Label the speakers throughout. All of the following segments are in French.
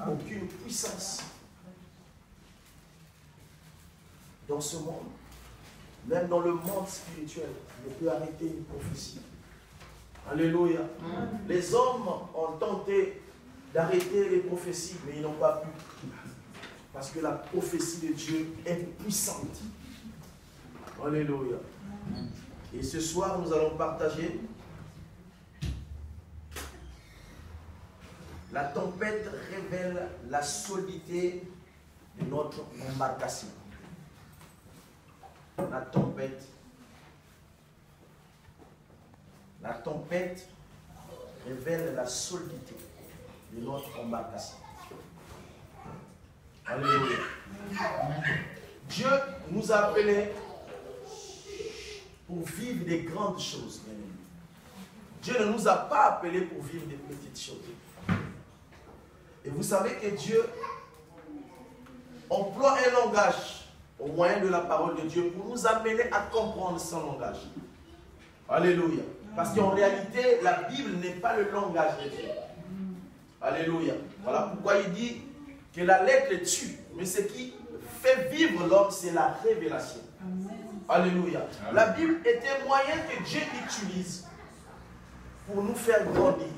Speaker 1: Aucune puissance dans ce monde, même dans le monde spirituel, ne peut arrêter une prophétie. Alléluia. Les hommes ont tenté d'arrêter les prophéties, mais ils n'ont pas pu. Parce que la prophétie de Dieu est puissante. Alléluia. Et ce soir, nous allons partager la tempête révèle la solidité de notre embarcation. La tempête révèle la solidité de notre embarcation. Alléluia. Dieu nous a appelés pour vivre des grandes choses. Dieu ne nous a pas appelés pour vivre des petites choses. Et vous savez que Dieu emploie un langage au moyen de la parole de Dieu pour nous amener à comprendre son langage. Alléluia. Parce qu'en réalité, la Bible n'est pas le langage de Dieu. Alléluia. Voilà pourquoi il dit que la lettre tue, mais ce qui fait vivre l'homme, c'est la révélation. Alléluia. La Bible est un moyen que Dieu utilise pour nous faire grandir.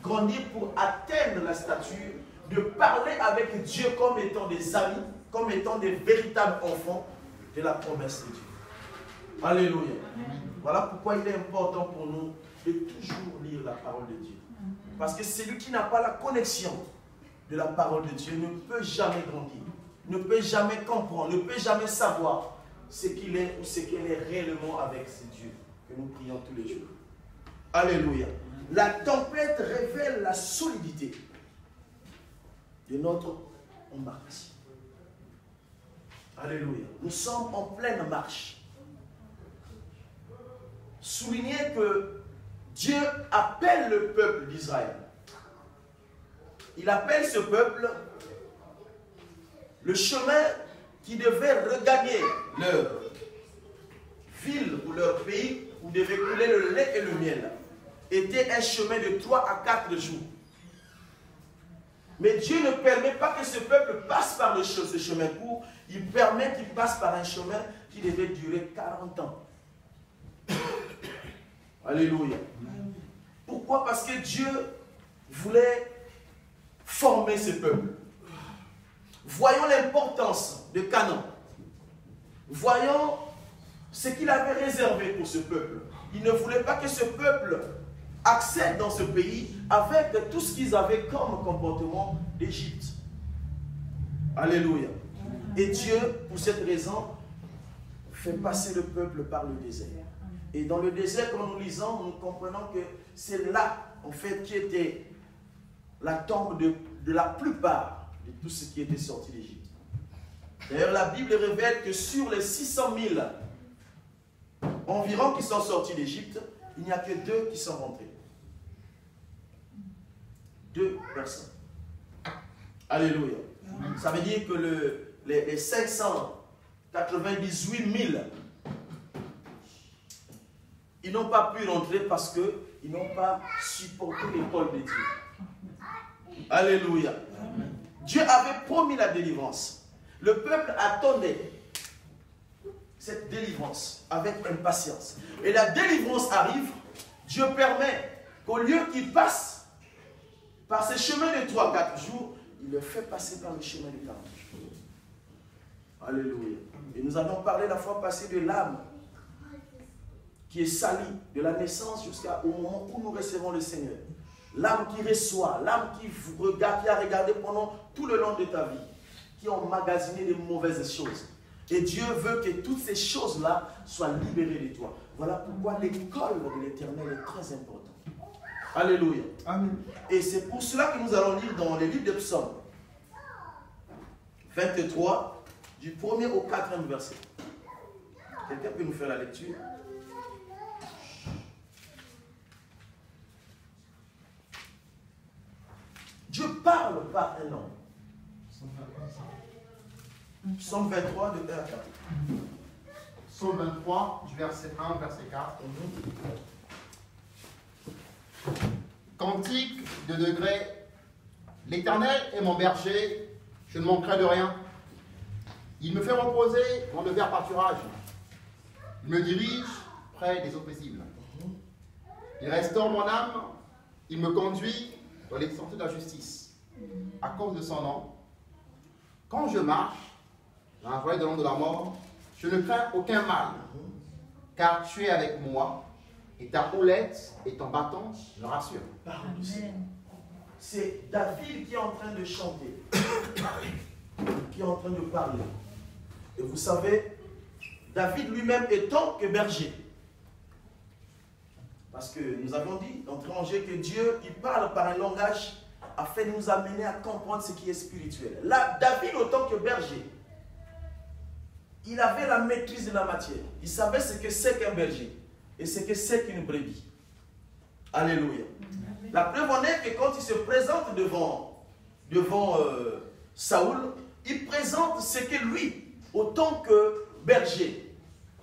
Speaker 1: Grandir pour atteindre la stature de parler avec Dieu comme étant des amis, comme étant des véritables enfants de la promesse de Dieu. Alléluia. Voilà pourquoi il est important pour nous de toujours lire la parole de Dieu. Parce que celui qui n'a pas la connexion de la parole de Dieu ne peut jamais grandir, ne peut jamais comprendre, ne peut jamais savoir ce qu'il est ou ce qu'elle est réellement avec ce Dieu que nous prions tous les jours. Alléluia. La tempête révèle la solidité de notre embarcation. Alléluia. Nous sommes en pleine marche. Soulignez que Dieu appelle le peuple d'Israël. Il appelle ce peuple le chemin qui devait regagner leur ville ou leur pays où devait couler le lait et le miel était un chemin de 3 à 4 jours. Mais Dieu ne permet pas que ce peuple passe par ce chemin court, il permet qu'il passe par un chemin qui devait durer 40 ans. Alléluia. Pourquoi? Parce que Dieu voulait former ce peuple. Voyons l'importance de Canaan. Voyons ce qu'il avait réservé pour ce peuple. Il ne voulait pas que ce peuple accède dans ce pays avec tout ce qu'ils avaient comme comportement d'Égypte. Alléluia. Et Dieu, pour cette raison, fait passer le peuple par le désert. Et dans le désert, quand nous lisons, nous comprenons que c'est là, en fait, qui était la tombe de la plupart de tout ce qui était sorti d'Égypte. D'ailleurs, la Bible révèle que sur les 600 000 environ qui sont sortis d'Égypte, il n'y a que 2 qui sont rentrés. 2 personnes. Alléluia. Ça veut dire que les 598 000, ils n'ont pas pu rentrer parce qu'ils n'ont pas supporté l'école de Dieu. Alléluia. Dieu avait promis la délivrance. Le peuple attendait cette délivrance avec impatience. Et la délivrance arrive, Dieu permet qu'au lieu qu'il passe par ce chemin de 3-4 jours, il le fait passer par le chemin de 40 jours. Alléluia. Et nous avons parlé la fois passée de l'âme qui est salie de la naissance jusqu'au moment où nous recevons le Seigneur. L'âme qui reçoit, l'âme qui regarde, qui a regardé pendant tout le long de ta vie, qui a emmagasiné de mauvaises choses. Et Dieu veut que toutes ces choses-là soient libérées de toi. Voilà pourquoi l'école de l'Éternel est très importante. Alléluia. Amen. Et c'est pour cela que nous allons lire dans les livres de Psaumes 23, du 1er au 4e verset. Quelqu'un peut nous faire la lecture? Dieu parle par un homme. Psaume 23, de 1 à 4.
Speaker 2: Psaume 23, du verset 1 au verset 4. Cantique de degré L'Éternel est mon berger, je ne manquerai de rien. Il me fait reposer dans le vert pâturage. Il me dirige près des eaux paisibles. Il restaure mon âme, il me conduit dans les sentiers de la justice. À cause de son nom, quand je marche dans la vallée de l'ombre de la mort, je ne crains aucun mal, car tu es avec moi, et ta houlette et ton bâton me rassurent.
Speaker 1: C'est David qui est en train de chanter, qui est en train de parler. Et vous savez, David lui-même étant que berger. Parce que nous avons dit, d'entrée en jeu, que Dieu, il parle par un langage afin de nous amener à comprendre ce qui est spirituel. Là, David, autant que berger, il avait la maîtrise de la matière. Il savait ce que c'est qu'un berger et ce que c'est qu'une brebis. Alléluia. La preuve en est que quand il se présente devant Saoul, il présente ce que lui, autant que berger.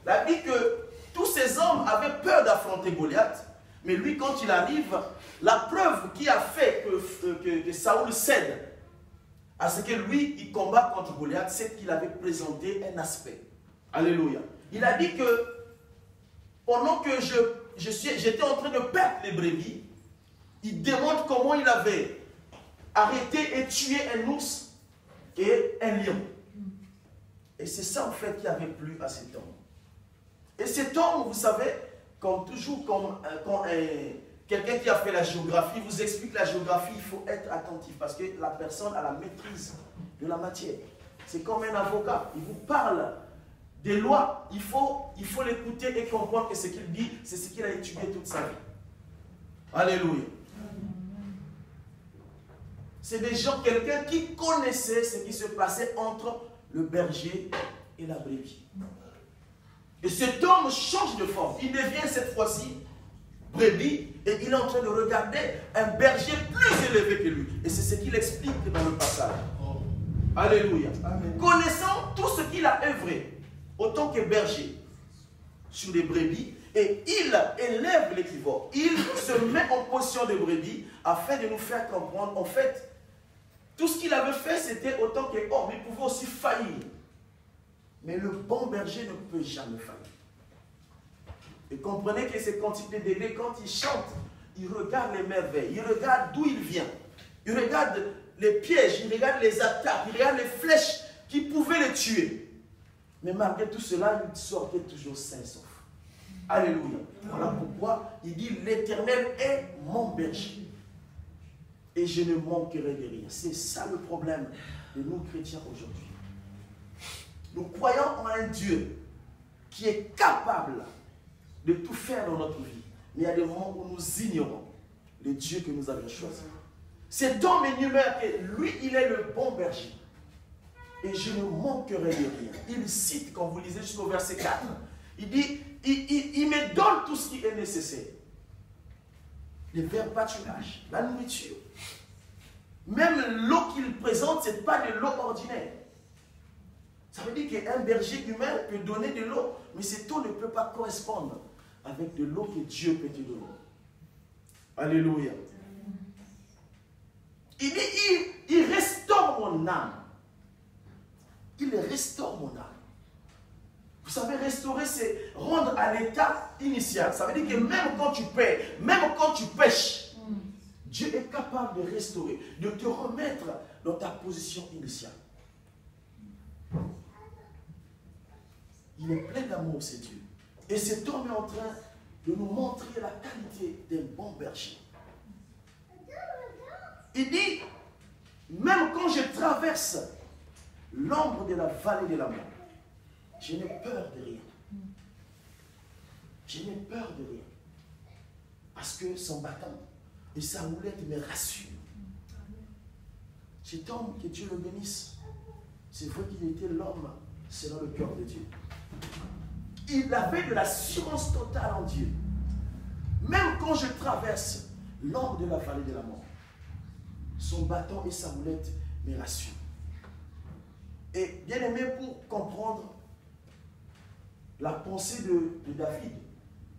Speaker 1: La Bible dit que tous ces hommes avaient peur d'affronter Goliath, mais lui, quand il arrive, la preuve qui a fait que Saoul cède à ce que lui, il combat contre Goliath, c'est qu'il avait présenté un aspect. Alléluia. Il a dit que pendant que j'étais en train de perdre les brebis, il démontre comment il avait arrêté et tué un ours et un lion. Et c'est ça en fait qui avait plu à cet homme. Et cet homme, vous savez, comme toujours, quand quelqu'un qui a fait la géographie vous explique la géographie, il faut être attentif parce que la personne a la maîtrise de la matière. C'est comme un avocat, il vous parle des lois, il faut l'écouter et comprendre que ce qu'il dit, c'est ce qu'il a étudié toute sa vie. Alléluia. C'est des gens, quelqu'un qui connaissait ce qui se passait entre le berger et la brebis. Et cet homme change de forme. Il devient cette fois-ci brebis et il est en train de regarder un berger plus élevé que lui. Et c'est ce qu'il explique dans le passage. Alléluia. Amen. Connaissant tout ce qu'il a œuvré, autant que berger, sur les brebis, et il élève l'équivoque. Il se met en position de brebis afin de nous faire comprendre, en fait, tout ce qu'il avait fait, c'était autant qu'homme. Il pouvait aussi faillir. Mais le bon berger ne peut jamais faillir. Et comprenez que c'est quand il degrés, quand il chante, il regarde les merveilles, il regarde d'où il vient, il regarde les pièges, il regarde les attaques, il regarde les flèches qui pouvaient le tuer. Mais malgré tout cela, il sortait toujours sain et sauf. Alléluia. Voilà pourquoi il dit l'Éternel est mon berger. Et je ne manquerai de rien. C'est ça le problème de nous chrétiens aujourd'hui. Nous croyons en un Dieu qui est capable de tout faire dans notre vie. Mais il y a des moments où nous ignorons le Dieu que nous avons choisi. Cet homme énumère que lui, il est le bon berger. Et je ne manquerai de rien. Il cite, quand vous lisez jusqu'au verset 4, il dit, il me donne tout ce qui est nécessaire. Les verts pâturages, la nourriture. Même l'eau qu'il présente, ce n'est pas de l'eau ordinaire. Ça veut dire qu'un berger humain peut donner de l'eau, mais cette eau ne peut pas correspondre avec de l'eau que Dieu peut te donner. Alléluia. Il dit, il restaure mon âme. Il restaure mon âme. Vous savez, restaurer, c'est rendre à l'état initial. Ça veut dire que même quand tu perds, même quand tu pêches, Dieu est capable de restaurer, de te remettre dans ta position initiale. Il est plein d'amour, c'est Dieu. Et cet homme est en train de nous montrer la qualité d'un bon berger. Il dit, même quand je traverse l'ombre de la vallée de la mort, je n'ai peur de rien. Je n'ai peur de rien. Parce que son bâton et sa houlette me rassurent. Cet homme, que Dieu le bénisse, c'est vrai qu'il était l'homme selon le cœur de Dieu. Il avait de l'assurance totale en Dieu. Même quand je traverse l'ombre de la vallée de la mort, son bâton et sa houlette me rassurent. Et bien aimé, pour comprendre la pensée de David,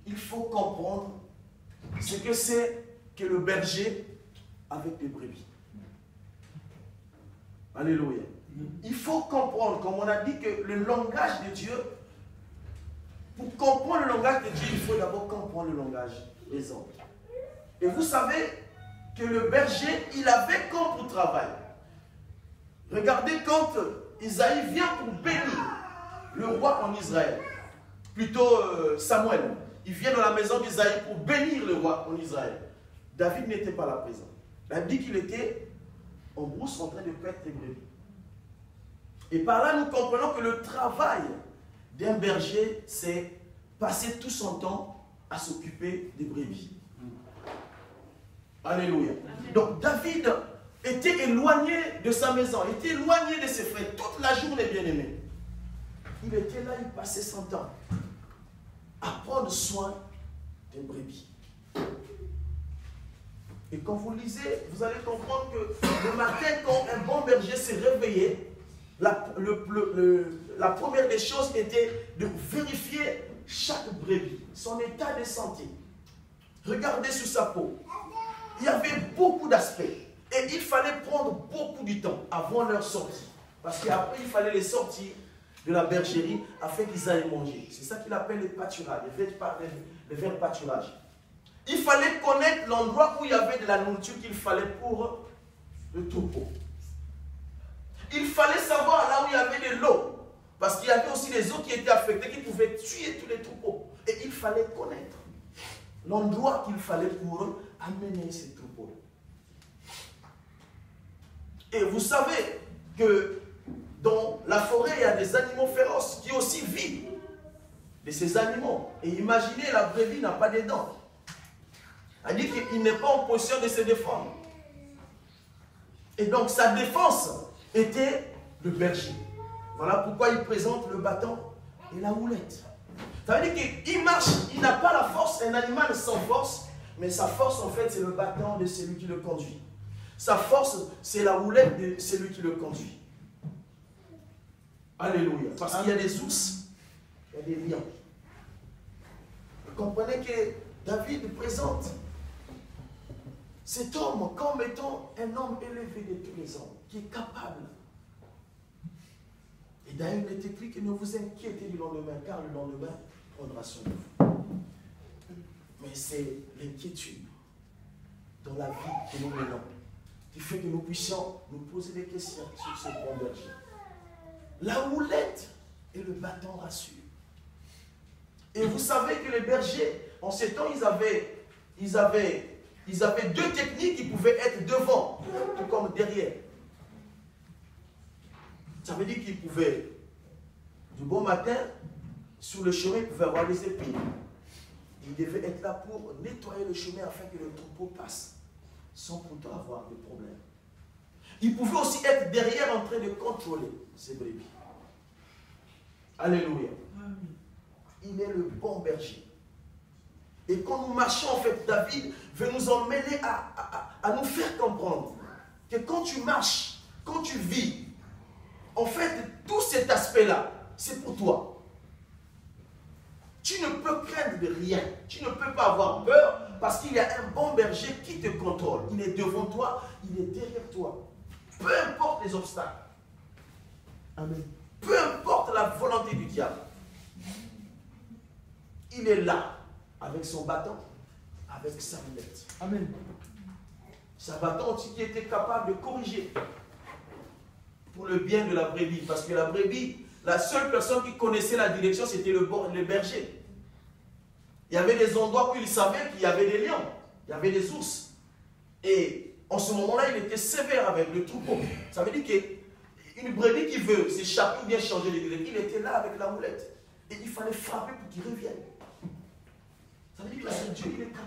Speaker 1: il faut comprendre ce que c'est que le berger avec les brebis. Alléluia. Il faut comprendre, comme on a dit, que le langage de Dieu, pour comprendre le langage de Dieu, il faut d'abord comprendre le langage des hommes. Et vous savez que le berger, il avait comme pour travail. Regardez quand Isaïe vient pour bénir le roi en Israël, plutôt Samuel, il vient dans la maison d'Isaïe pour bénir le roi en Israël. David n'était pas là présent. Il a dit qu'il était en brousse en train de paître les brebis. Et par là, nous comprenons que le travail d'un berger, c'est passer tout son temps à s'occuper des brebis. Alléluia. Donc David était éloigné de sa maison, était éloigné de ses frères toute la journée, bien-aimé. Il était là, il passait son temps à prendre soin des brebis. Et quand vous lisez, vous allez comprendre que le matin, quand un bon berger s'est réveillé, la première des choses était de vérifier chaque brebis, son état de santé. Regardez sur sa peau. Il y avait beaucoup d'aspects. Et il fallait prendre beaucoup de temps avant leur sortie. Parce qu'après, il fallait les sortir de la bergerie afin qu'ils aillent manger. C'est ça qu'il appelle les pâturages, les verts pâturages. Il fallait connaître l'endroit où il y avait de la nourriture qu'il fallait pour le troupeau. Il fallait savoir là où il y avait de l'eau. Parce qu'il y avait aussi des eaux qui étaient affectées, qui pouvaient tuer tous les troupeaux. Et il fallait connaître l'endroit qu'il fallait pour amener ces troupeaux. Et vous savez que dans la forêt, il y a des animaux féroces qui aussi vivent de ces animaux. Et imaginez, la brebis n'a pas de dents. Elle dit qu'il n'est pas en position de se défendre. Et donc sa défense était le berger. Voilà pourquoi il présente le bâton et la houlette. Ça veut dire qu'il marche, il n'a pas la force, un animal sans force, mais sa force en fait c'est le bâton de celui qui le conduit. Sa force c'est la houlette de celui qui le conduit. Alléluia. Parce qu'il y a des ours, il y a des lions. Vous comprenez que David présente cet homme comme étant un homme élevé de tous les hommes, qui est capable. Et d'ailleurs, il est écrit que ne vous inquiétez du lendemain, car le lendemain prendra son de vous. Mais c'est l'inquiétude dans la vie que nous menons qui fait que nous puissions nous poser des questions sur ce bon berger. La houlette et le bâton rassurent. Et vous savez que les bergers, en ces temps, ils avaient deux techniques qui pouvaient être devant, tout comme derrière. Ça veut dire qu'ils pouvaient, du bon matin, sur le chemin, ils pouvaient avoir des épines. Ils devaient être là pour nettoyer le chemin afin que le troupeau passe, sans pourtant avoir de problème. Ils pouvaient aussi être derrière en train de contrôler ces brebis. Alléluia. Il est le bon berger. Et quand nous marchons, en fait, David veut nous emmener à nous faire comprendre que quand tu marches, quand tu vis, en fait, tout cet aspect-là, c'est pour toi. Tu ne peux craindre de rien. Tu ne peux pas avoir peur parce qu'il y a un bon berger qui te contrôle. Il est devant toi, il est derrière toi. Peu importe les obstacles. Amen. Peu importe la volonté du diable. Il est là. Avec son bâton, avec sa houlette. Amen. Sa bâton aussi qui était capable de corriger pour le bien de la brebis. Parce que la brebis, la seule personne qui connaissait la direction, c'était le berger. Il y avait des endroits où il savait qu'il y avait des lions, il y avait des ours. Et en ce moment-là, il était sévère avec le troupeau. Ça veut dire qu'une brebis qui veut s'échapper ou bien changer de direction, il était là avec la houlette. Et il fallait frapper pour qu'il revienne. Ça veut dire que Dieu, il est capable.